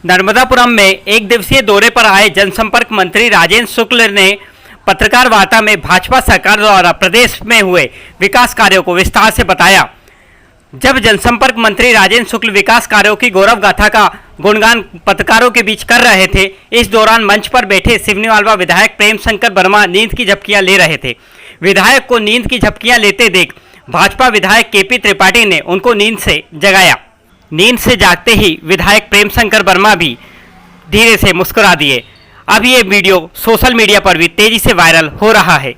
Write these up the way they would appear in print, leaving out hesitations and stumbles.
नर्मदापुरम में एक दिवसीय दौरे पर आए जनसंपर्क मंत्री राजेंद्र शुक्ल ने पत्रकार वार्ता में भाजपा सरकार द्वारा प्रदेश में हुए विकास कार्यों को विस्तार से बताया। जब जनसंपर्क मंत्री राजेंद्र शुक्ल विकास कार्यों की गौरव गाथा का गुणगान पत्रकारों के बीच कर रहे थे, इस दौरान मंच पर बैठे सिवनीवाला विधायक प्रेम शंकर वर्मा नींद की झपकियां ले रहे थे। विधायक को नींद की झपकियां लेते देख भाजपा विधायक केपी त्रिपाठी ने उनको नींद से जगाया। नींद से जागते ही विधायक प्रेम शंकर वर्मा भी धीरे से मुस्कुरा दिए। अब ये वीडियो सोशल मीडिया पर भी तेजी से वायरल हो रहा है।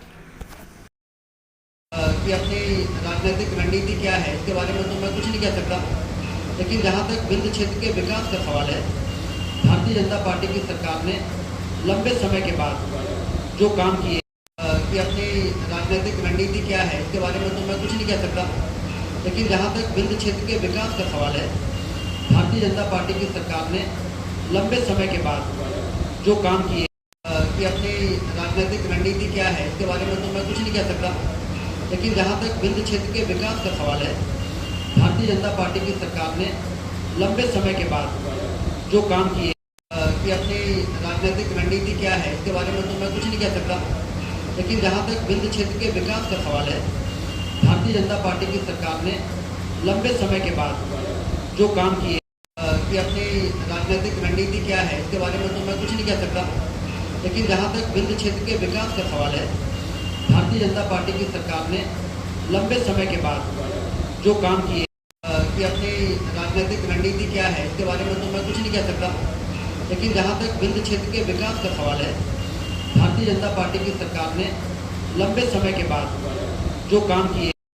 कि अपनी राजनीतिक रणनीति क्या है इसके बारे में तो मैं कुछ नहीं कह सकता, लेकिन जहां तक विंध्य क्षेत्र के विकास का सवाल है, भारतीय जनता पार्टी की सरकार ने लंबे समय के बाद जो काम किए कि अपनी राजनीतिक रणनीति क्या है इसके बारे में तो मैं कुछ नहीं कह सकता, लेकिन जहां तक विंध्य क्षेत्र के विकास का सवाल है, भारतीय जनता पार्टी की सरकार ने लंबे समय के बाद जो काम किए कि अपनी राजनीतिक रणनीति क्या है इसके बारे में तो मैं कुछ नहीं कह सकता, लेकिन जहां तक विंध्य क्षेत्र के विकास का सवाल है, भारतीय जनता पार्टी की सरकार ने लंबे समय के बाद जो काम किए कि अपनी राजनीतिक रणनीति क्या है इसके बारे में तो मैं कुछ नहीं कह सकता, लेकिन जहां तक विंध्य क्षेत्र के विकास का सवाल है, भारतीय जनता पार्टी की सरकार ने लंबे समय के बाद जो काम किए कि अपनी राजनीतिक रणनीति क्या है इसके बारे में तो मैं कुछ नहीं कह सकता, लेकिन जहां तक विंध्य क्षेत्र के विकास का सवाल है, भारतीय जनता पार्टी की सरकार ने लंबे समय के बाद जो काम किए कि अपनी राजनीतिक रणनीति क्या है इसके बारे में तो मैं कुछ नहीं कह सकता, लेकिन जहां तक विंध्य क्षेत्र के विकास का सवाल है, भारतीय जनता पार्टी की सरकार ने लंबे समय के बाद जो काम किए